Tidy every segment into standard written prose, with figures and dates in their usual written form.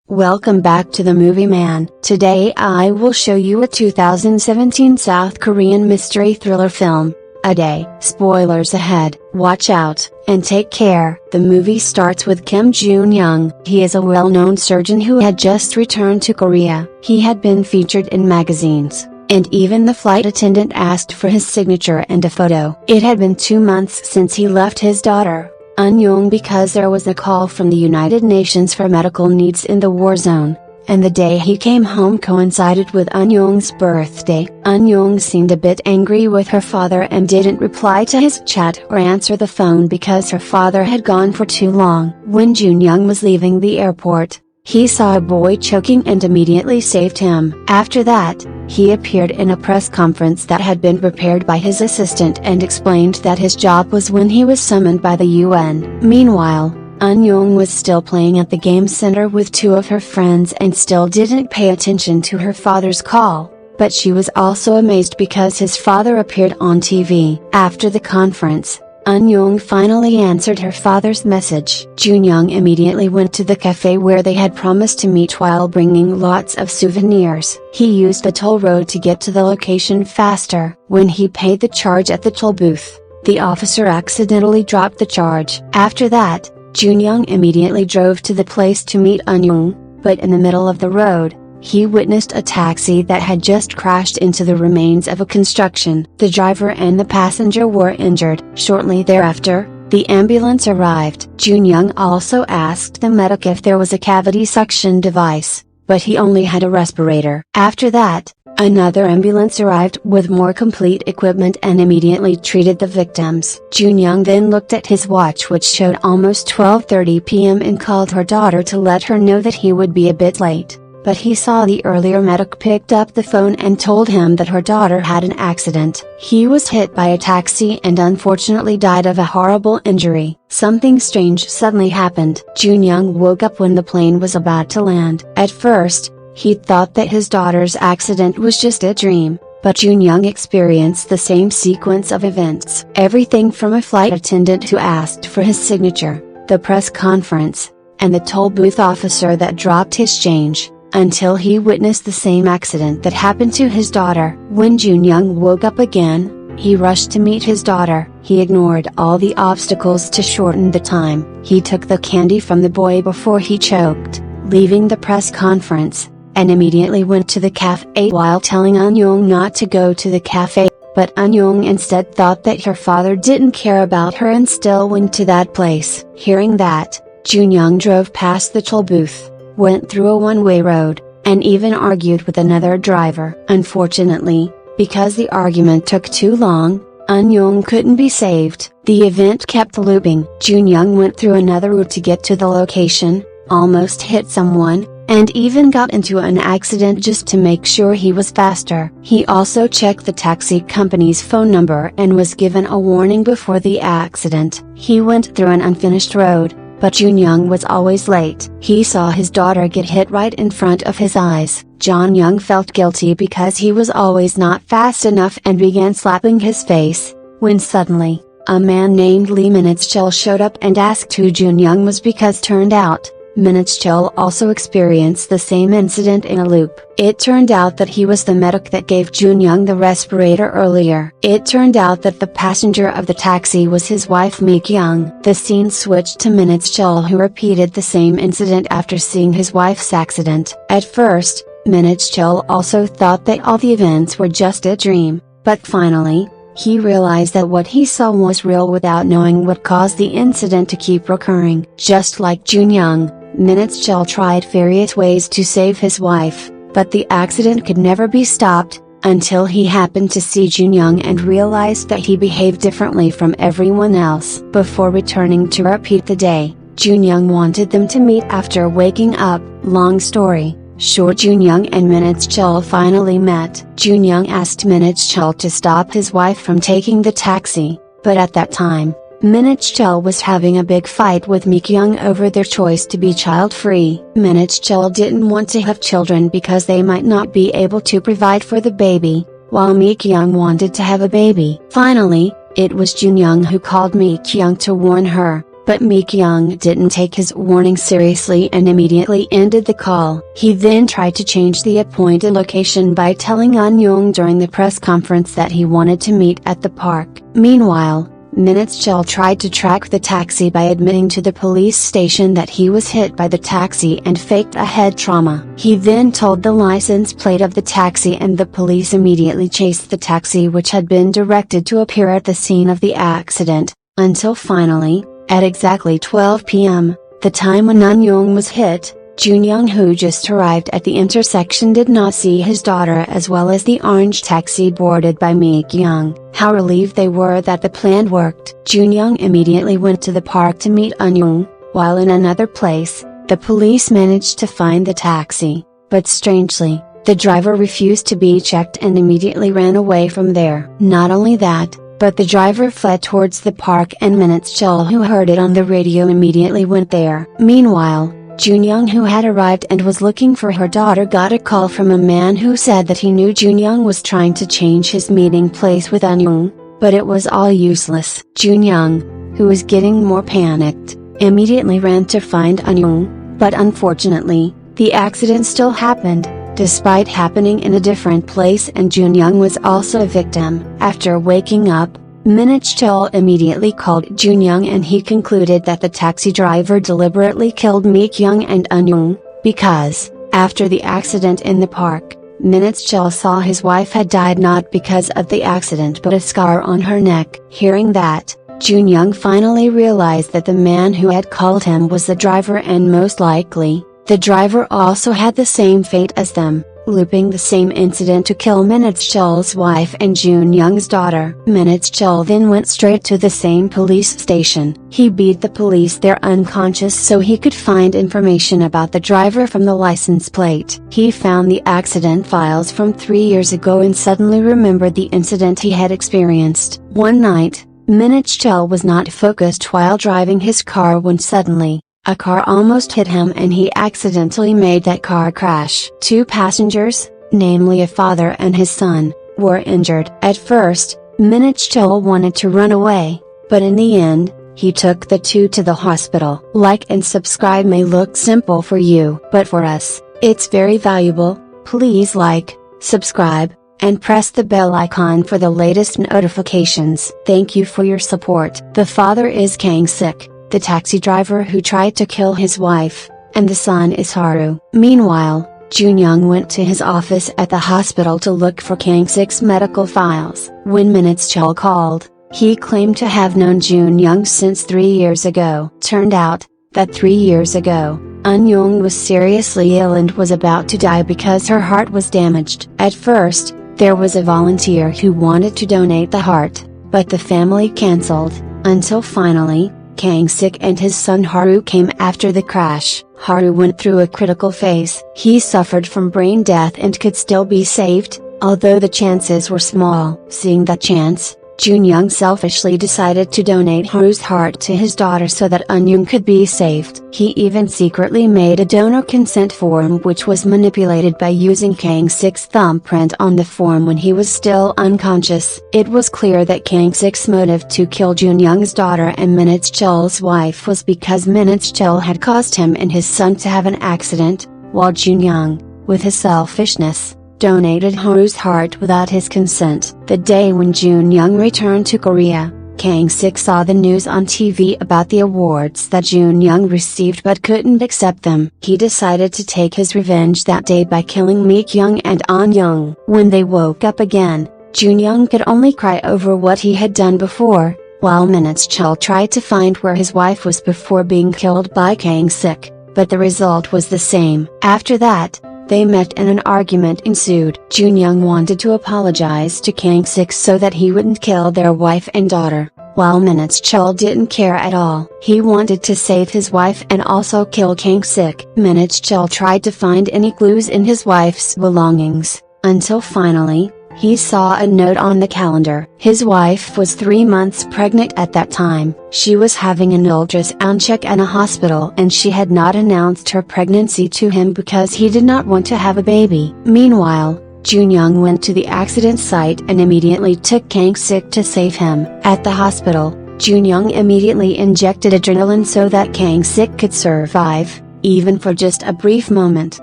Welcome back to the Movie Man. Today I will show you a 2017 South Korean mystery thriller film, A Day. Spoilers ahead, watch out, and take care. The movie starts with Kim Jun-young. He is a well-known surgeon who had just returned to Korea. He had been featured in magazines, and even the flight attendant asked for his signature and a photo. It had been 2 months since he left his daughter, Eun-young, because there was a call from the United Nations for medical needs in the war zone, and the day he came home coincided with Eun-young's birthday. Eun-young seemed a bit angry with her father and didn't reply to his chat or answer the phone because her father had gone for too long. When Jun-young was leaving the airport, he saw a boy choking and immediately saved him. After that, he appeared in a press conference that had been prepared by his assistant and explained that his job was when he was summoned by the UN. Meanwhile, Eun-young was still playing at the game center with two of her friends and still didn't pay attention to her father's call, but she was also amazed because his father appeared on TV. After the conference, Eun-young finally answered her father's message. Jun-young immediately went to the cafe where they had promised to meet while bringing lots of souvenirs. He used the toll road to get to the location faster. When he paid the charge at the toll booth, the officer accidentally dropped the charge. After that, Jun-young immediately drove to the place to meet Eun-young, but in the middle of the road, he witnessed a taxi that had just crashed into the remains of a construction. The driver and the passenger were injured. Shortly thereafter, the ambulance arrived. Jun-young also asked the medic if there was a cavity suction device, but he only had a respirator. After that, another ambulance arrived with more complete equipment and immediately treated the victims. Jun-young then looked at his watch, which showed almost 12:30 p.m. and called her daughter to let her know that he would be a bit late. But he saw the earlier medic picked up the phone and told him that her daughter had an accident. He was hit by a taxi and unfortunately died of a horrible injury. Something strange suddenly happened. Jun-young woke up when the plane was about to land. At first, he thought that his daughter's accident was just a dream, but Jun-young experienced the same sequence of events. Everything from a flight attendant who asked for his signature, the press conference, and the toll booth officer that dropped his change, until he witnessed the same accident that happened to his daughter. When Jun-young woke up again, he rushed to meet his daughter. He ignored all the obstacles to shorten the time. He took the candy from the boy before he choked, leaving the press conference, and immediately went to the cafe while telling Eun-young not to go to the cafe. But Eun-young instead thought that her father didn't care about her and still went to that place. Hearing that, Jun-young drove past the toll booth, went through a one-way road, and even argued with another driver. Unfortunately, because the argument took too long, Eun-young couldn't be saved. The event kept looping. Jun-young went through another route to get to the location, almost hit someone, and even got into an accident just to make sure he was faster. He also checked the taxi company's phone number and was given a warning before the accident. He went through an unfinished road, but Jun-young was always late. He saw his daughter get hit right in front of his eyes. Jun-young felt guilty because he was always not fast enough and began slapping his face, when suddenly, a man named Lee Min-chul showed up and asked who Jun-young was because turned out, Min-chul also experienced the same incident in a loop. It turned out that he was the medic that gave Jun-young the respirator earlier. It turned out that the passenger of the taxi was his wife Mi-kyung. The scene switched to Min-chul, who repeated the same incident after seeing his wife's accident. At first, Min-chul also thought that all the events were just a dream, but finally, he realized that what he saw was real without knowing what caused the incident to keep recurring. Just like Jun-young, Min-chul tried various ways to save his wife, but the accident could never be stopped, until he happened to see Jun-young and realized that he behaved differently from everyone else. Before returning to repeat the day, Jun-young wanted them to meet after waking up. Long story short, Jun-young and Min-chul finally met. Jun-young asked Min-chul to stop his wife from taking the taxi, but at that time, Min-chul was having a big fight with Mi-kyung over their choice to be child-free. Min-chul didn't want to have children because they might not be able to provide for the baby, while Mi-kyung wanted to have a baby. Finally, it was Jun-young who called Mi-kyung to warn her, but Mi-kyung didn't take his warning seriously and immediately ended the call. He then tried to change the appointed location by telling An-young during the press conference that he wanted to meet at the park. Meanwhile, Min-chul tried to track the taxi by admitting to the police station that he was hit by the taxi and faked a head trauma. He then told the license plate of the taxi, and the police immediately chased the taxi, which had been directed to appear at the scene of the accident, until finally, at exactly 12 p.m., the time when An-young was hit, Jun-young, who just arrived at the intersection, did not see his daughter as well as the orange taxi boarded by Mi-kyung. How relieved they were that the plan worked. Jun-young immediately went to the park to meet An-young, while in another place, the police managed to find the taxi, but strangely, the driver refused to be checked and immediately ran away from there. Not only that, but the driver fled towards the park, and Min-chul, who heard it on the radio, immediately went there. Meanwhile, Jun-young, who had arrived and was looking for her daughter, got a call from a man who said that he knew Jun-young was trying to change his meeting place with An-young, but it was all useless. Jun-young, who was getting more panicked, immediately ran to find An-young, but unfortunately, the accident still happened, despite happening in a different place, and Jun-young was also a victim. After waking up, Min-chul immediately called Jun-young, and he concluded that the taxi driver deliberately killed Mi-kyung and An-young, because, after the accident in the park, Min-chul saw his wife had died not because of the accident but a scar on her neck. Hearing that, Jun-young finally realized that the man who had called him was the driver, and most likely, the driver also had the same fate as them, looping the same incident to kill Min-chul's wife and Jun-young's daughter. Min-chul then went straight to the same police station. He beat the police there unconscious so he could find information about the driver from the license plate. He found the accident files from 3 years ago and suddenly remembered the incident he had experienced. One night, Min-chul was not focused while driving his car when suddenly, a car almost hit him and he accidentally made that car crash. 2 passengers, namely a father and his son, were injured. At first, Min-chul wanted to run away, but in the end, he took the 2 to the hospital. Like and subscribe may look simple for you, but for us, it's very valuable. Please like, subscribe, and press the bell icon for the latest notifications. Thank you for your support. The father is Kang-sik, the taxi driver who tried to kill his wife, and the son is Haru. Meanwhile, Jun-young went to his office at the hospital to look for Kang-sik's medical files. When Min-chul called, he claimed to have known Jun-young since 3 years ago. Turned out, that 3 years ago, An-young was seriously ill and was about to die because her heart was damaged. At first, there was a volunteer who wanted to donate the heart, but the family cancelled, until finally, Kang-sik and his son Haru came after the crash. Haru went through a critical phase. He suffered from brain death and could still be saved, although the chances were small. Seeing that chance, Jun-young selfishly decided to donate Haru's heart to his daughter so that An-young could be saved. He even secretly made a donor consent form which was manipulated by using Kang-sik's thumbprint on the form when he was still unconscious. It was clear that Kang-sik's motive to kill Jun-young's daughter and Min-chul's wife was because Min-chul had caused him and his son to have an accident, while Jun-young, with his selfishness, donated Haru's heart without his consent. The day when Jun-young returned to Korea, Kang-sik saw the news on TV about the awards that Jun-young received but couldn't accept them. He decided to take his revenge that day by killing Mi-kyung and An-young. When they woke up again, Jun-young could only cry over what he had done before, while Min-chul tried to find where his wife was before being killed by Kang-sik, but the result was the same. After that, they met and an argument ensued. Jun-young wanted to apologize to Kang-sik so that he wouldn't kill their wife and daughter, while Min-chul didn't care at all. He wanted to save his wife and also kill Kang-sik. Min-chul tried to find any clues in his wife's belongings, until finally, he saw a note on the calendar. His wife was 3 months pregnant at that time. She was having an ultrasound check in a hospital and she had not announced her pregnancy to him because he did not want to have a baby. Meanwhile, Jun-young went to the accident site and immediately took Kang-sik to save him. At the hospital, Junyoung immediately injected adrenaline so that Kang-sik could survive, even for just a brief moment.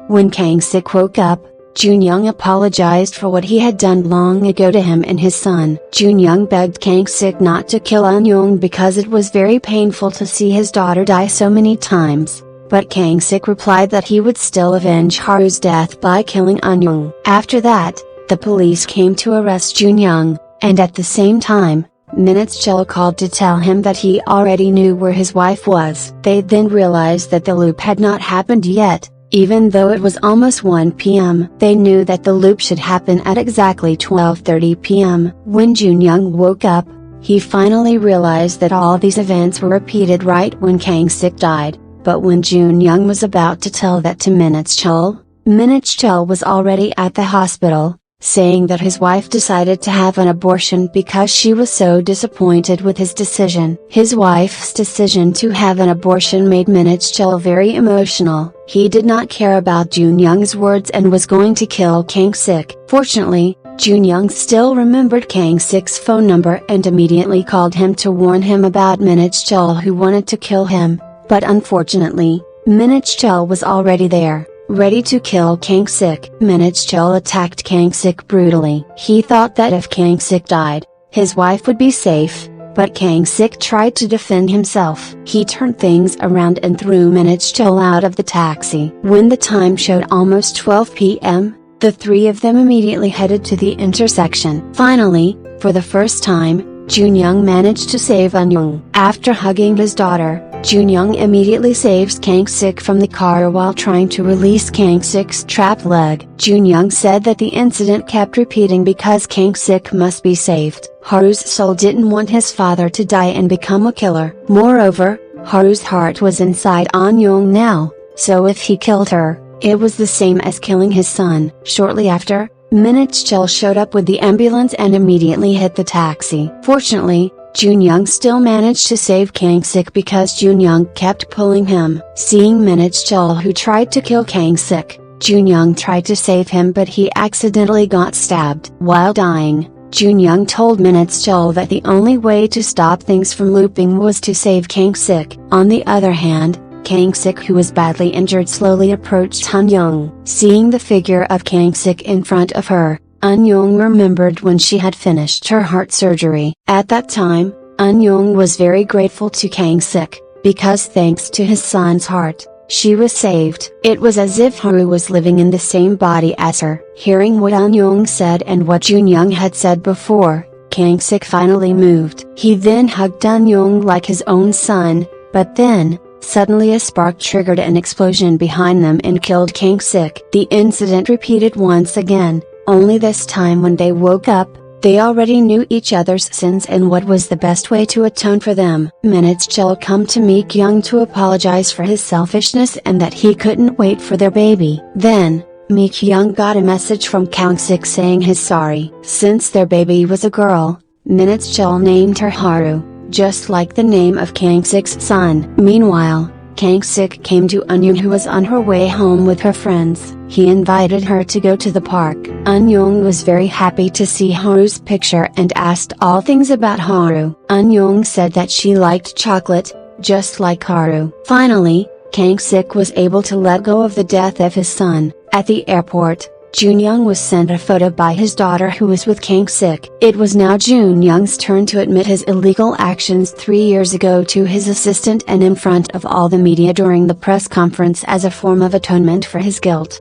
When Kang-sik woke up, Junyoung apologized for what he had done long ago to him and his son. Junyoung begged Kang-sik not to kill Eun-young because it was very painful to see his daughter die so many times, but Kang-sik replied that he would still avenge Haru's death by killing Eun-young. After that, the police came to arrest Junyoung, and at the same time, Minutes-chul called to tell him that he already knew where his wife was. They then realized that the loop had not happened yet. Even though it was almost 1 p.m. They knew that the loop should happen at exactly 12:30 p.m. When Junyoung woke up, he finally realized that all these events were repeated right when Kang-sik died, but when Junyoung was about to tell that to Minutes-chul was already at the hospital, saying that his wife decided to have an abortion because she was so disappointed with his decision. His wife's decision to have an abortion made Minutes-chul very emotional. He did not care about Junyoung's words and was going to kill Kang-sik. Fortunately, Junyoung still remembered Kang-sik's phone number and immediately called him to warn him about Minutes-chul who wanted to kill him, but unfortunately, Minutes-chul was already there, ready to kill Kang-sik. Minutes-chul attacked Kang-sik brutally. He thought that if Kang-sik died, his wife would be safe, but Kang-sik tried to defend himself. He turned things around and threw Minutes-chul out of the taxi. When the time showed almost 12 p.m., the three of them immediately headed to the intersection. Finally, for the first time, Junyoung managed to save Eun-young. After hugging his daughter, Junyoung immediately saves Kang-sik from the car while trying to release Kang-sik's trapped leg. Junyoung said that the incident kept repeating because Kang-sik must be saved. Haru's soul didn't want his father to die and become a killer. Moreover, Haru's heart was inside Eun-young now, so if he killed her, it was the same as killing his son. Shortly after, Minutes-chul showed up with the ambulance and immediately hit the taxi. Fortunately, Junyoung still managed to save Kang-sik because Junyoung kept pulling him. Seeing Minutes-chul who tried to kill Kang-sik, Junyoung tried to save him but he accidentally got stabbed. While dying, Junyoung told Minutes-chul that the only way to stop things from looping was to save Kang-sik. On the other hand, Kang-sik who was badly injured slowly approached Eun-young. Seeing the figure of Kang-sik in front of her, Eun-young remembered when she had finished her heart surgery. At that time, Eun-young was very grateful to Kang-sik, because thanks to his son's heart, she was saved. It was as if Haru was living in the same body as her. Hearing what Eun-young said and what Junyoung had said before, Kang-sik finally moved. He then hugged Eun-young like his own son, but then, suddenly a spark triggered an explosion behind them and killed Kang-sik. The incident repeated once again, only this time when they woke up, they already knew each other's sins and what was the best way to atone for them. Minutes-chul come to Mi-kyung to apologize for his selfishness and that he couldn't wait for their baby. Then, Mi-kyung got a message from Kang-sik saying he's sorry. Since their baby was a girl, Minutes-chul named her Haru, just like the name of Kang-sik's son. Meanwhile, Kang-sik came to Eun-young who was on her way home with her friends. He invited her to go to the park. Eun-young was very happy to see Haru's picture and asked all things about Haru. Eun-young said that she liked chocolate, just like Haru. Finally, Kang-sik was able to let go of the death of his son. At the airport, Junyoung was sent a photo by his daughter who was with Kang-sik. It was now Junyoung's turn to admit his illegal actions 3 years ago to his assistant and in front of all the media during the press conference as a form of atonement for his guilt.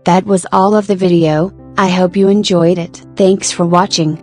That was all of the video. I hope you enjoyed it. Thanks for watching.